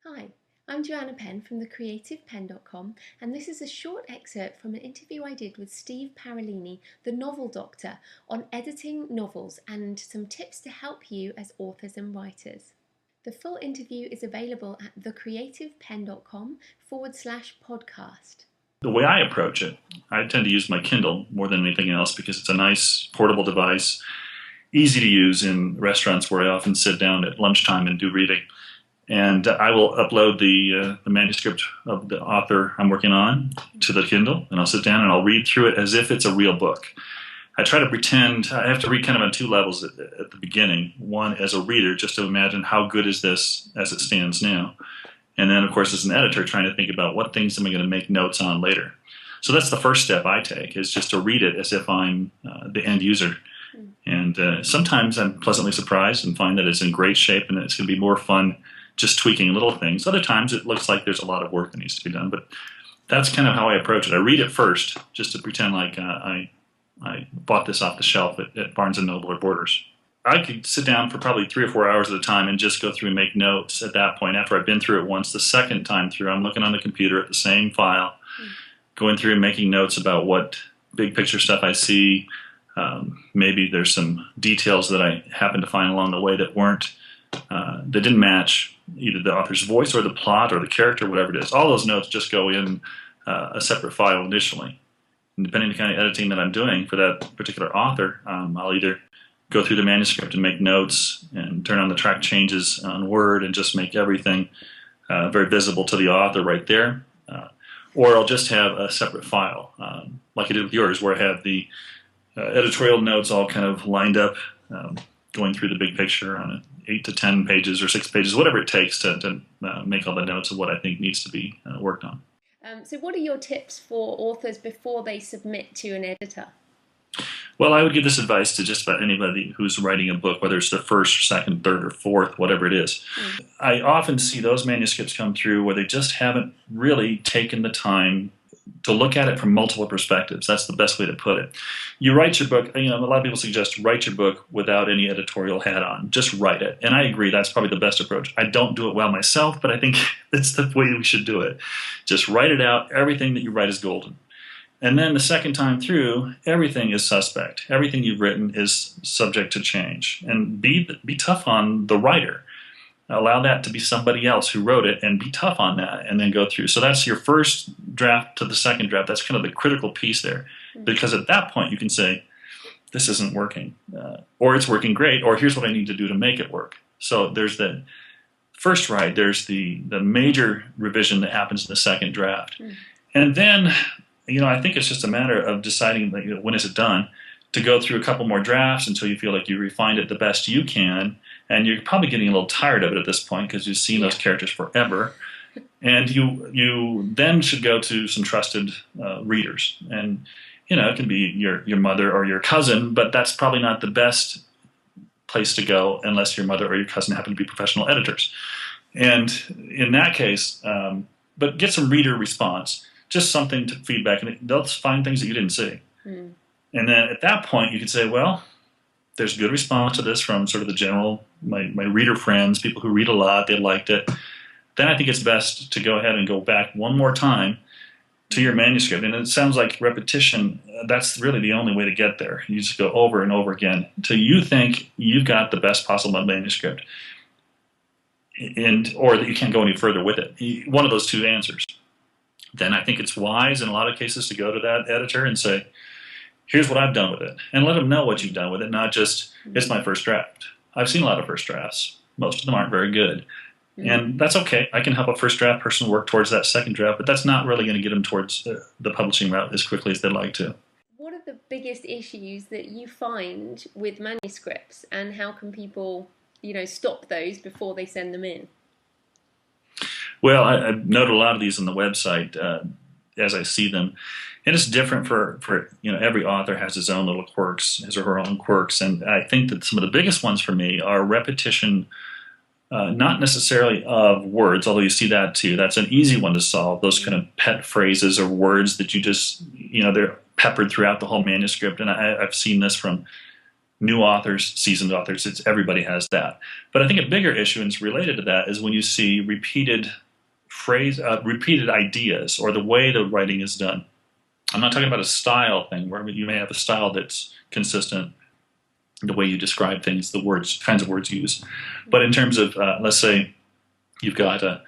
Hi, I'm Penn from thecreativepenn.com, and this is a short excerpt from an interview I did with Steve Parolini, the novel doctor, on editing novels and some tips to help you as authors and writers. The full interview is available at thecreativepenn.com/podcast. The way I approach it, I tend to use my Kindle more than anything else because it's a nice portable device, easy to use in restaurants where I often sit down at lunchtime and do reading. And I will upload the manuscript of the author I'm working on to the Kindle, and I'll sit down and I'll read through it as if it's a real book. I try to pretend, I have to read kind of on two levels at the beginning. One, as a reader, just to imagine how good is this as it stands now. And then, of course, as an editor, trying to think about what things am I going to make notes on later. So that's the first step I take, is just to read it as if I'm the end user. And sometimes I'm pleasantly surprised and find that it's in great shape and it's going to be more fun just tweaking little things. Other times it looks like there's a lot of work that needs to be done, but that's kind of how I approach it. I read it first just to pretend like I bought this off the shelf at Barnes & Noble or Borders. I could sit down for probably 3 or 4 hours at a time and just go through and make notes at that point. After I've been through it once, the second time through, I'm looking on the computer at the same file, going through and making notes about what big picture stuff I see. Maybe there's some details that I happen to find along the way that didn't match either the author's voice or the plot or the character, whatever it is. All those notes just go in a separate file initially. And depending on the kind of editing that I'm doing for that particular author, I'll either go through the manuscript and make notes and turn on the track changes on Word and just make everything very visible to the author right there. Or I'll just have a separate file, like I did with yours, where I have the editorial notes all kind of lined up, going through the big picture on 8 to 10 pages or 6 pages, whatever it takes to make all the notes of what I think needs to be worked on. So what are your tips for authors before they submit to an editor? Well, I would give this advice to just about anybody who's writing a book, whether it's the first, second, third, or fourth, whatever it is. I often see those manuscripts come through where they just haven't really taken the time to look at it from multiple perspectives. That's the best way to put it. You write your book, a lot of people suggest write your book without any editorial hat on. Just write it. And I agree, that's probably the best approach. I don't do it well myself, but I think that's the way we should do it. Just write it out. Everything that you write is golden. And then the second time through, everything is suspect. Everything you've written is subject to change. And be tough on the writer. Allow that to be somebody else who wrote it and be tough on that and then go through. So that's your first draft to the second draft. That's kind of the critical piece there. Because at that point you can say, this isn't working. Or it's working great. Or here's what I need to do to make it work. So there's the first write. There's the major revision that happens in the second draft. And then, I think it's just a matter of deciding when is it done, to go through a couple more drafts until you feel like you refined it the best you can. And you're probably getting a little tired of it at this point because you've seen those characters forever. And you then should go to some trusted readers. And, it can be your mother or your cousin, but that's probably not the best place to go unless your mother or your cousin happen to be professional editors. And in that case, but get some reader response, just something to feedback. And they'll find things that you didn't see. And then at that point, you can say, well, there's good response to this from sort of the general, my reader friends, people who read a lot, they liked it. Then I think it's best to go ahead and go back one more time to your manuscript. And it sounds like repetition, that's really the only way to get there. You just go over and over again until you think you've got the best possible manuscript, or that you can't go any further with it. One of those two answers. Then I think it's wise in a lot of cases to go to that editor and say, here's what I've done with it. And let them know what you've done with it, not just, it's my first draft. I've seen a lot of first drafts. Most of them aren't very good. And that's okay. I can help a first draft person work towards that second draft, but that's not really going to get them towards the publishing route as quickly as they'd like to. What are the biggest issues that you find with manuscripts, and how can people, stop those before they send them in? Well, I've noted a lot of these on the website as I see them. And it's different for every author has his own little quirks, his or her own quirks. And I think that some of the biggest ones for me are repetition, not necessarily of words, although you see that too. That's an easy one to solve, those kind of pet phrases or words that you just, they're peppered throughout the whole manuscript. And I've seen this from new authors, seasoned authors. Everybody has that. But I think a bigger issue, and it's related to that, is when you see repeated ideas or the way the writing is done. I'm not talking about a style thing where you may have a style that's consistent, the way you describe things, the words, kinds of words you use. But in terms of, let's say, you've got a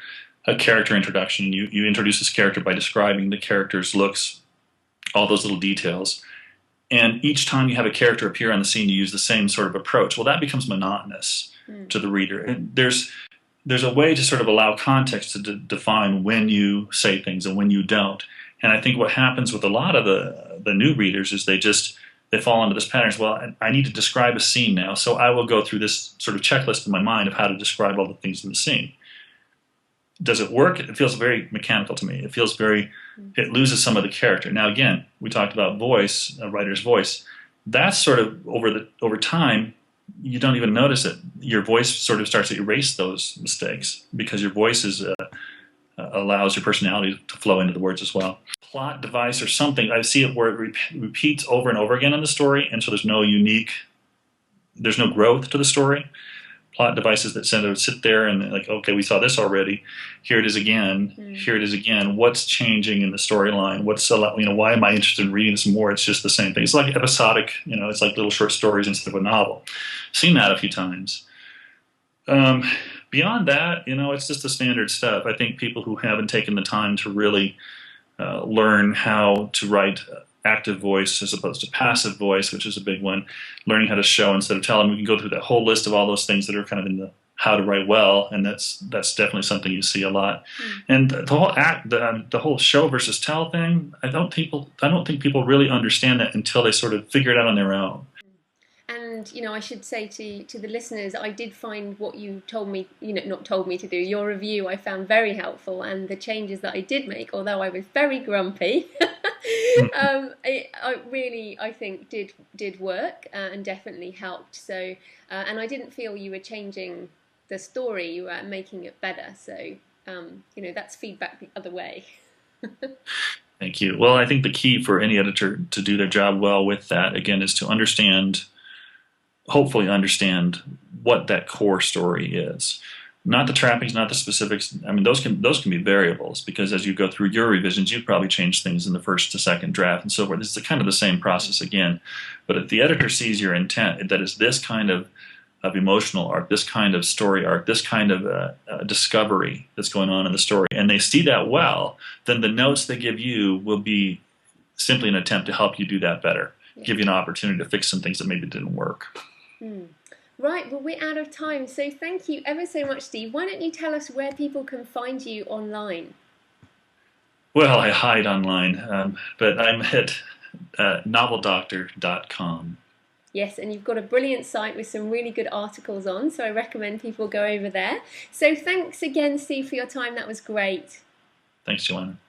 character introduction. You introduce this character by describing the character's looks, all those little details. And each time you have a character appear on the scene, you use the same sort of approach. Well, that becomes monotonous to the reader. And there's a way to sort of allow context to define when you say things and when you don't. And I think what happens with a lot of the new readers is they fall into this pattern. Well, I need to describe a scene now, so I will go through this sort of checklist in my mind of how to describe all the things in the scene. Does it work? It feels very mechanical to me. It loses some of the character. Now, again, we talked about voice, a writer's voice. That's sort of over time, you don't even notice it. Your voice sort of starts to erase those mistakes because your voice allows your personality to flow into the words as well. Plot device or something, I see it where it repeats over and over again in the story, and so there's no growth to the story. Plot devices that sit there and like, okay, we saw this already. Here it is again. Here it is again. What's changing in the storyline? Why am I interested in reading this more? It's just the same thing. It's like episodic. It's like little short stories instead of a novel. Seen that a few times. Beyond that, it's just the standard stuff. I think people who haven't taken the time to really learn how to write active voice as opposed to passive voice, which is a big one, learning how to show instead of tell. And we can go through that whole list of all those things that are kind of in the how to write well, and that's definitely something you see a lot. And the whole show versus tell thing, I don't think people really understand that until they sort of figure it out on their own. And I should say to the listeners, I did find what you told me, not told me to do, your review I found very helpful, and the changes that I did make, although I was very grumpy, I think did work and definitely helped. So, and I didn't feel you were changing the story, you were making it better. So, that's feedback the other way. Thank you. Well, I think the key for any editor to do their job well with that, again, is to hopefully understand what that core story is. Not the trappings, not the specifics. I mean, those can be variables, because as you go through your revisions, you've probably changed things in the first to second draft and so forth. It's kind of the same process again. But if the editor sees your intent, that is this kind of emotional arc, this kind of story arc, this kind of discovery that's going on in the story, and they see that well, then the notes they give you will be simply an attempt to help you do that better, give you an opportunity to fix some things that maybe didn't work. Right, well, we're out of time, so thank you ever so much, Steve. Why don't you tell us where people can find you online? Well, I hide online, but I'm at noveldoctor.com. Yes, and you've got a brilliant site with some really good articles on, so I recommend people go over there. So thanks again, Steve, for your time. That was great. Thanks, Joanna.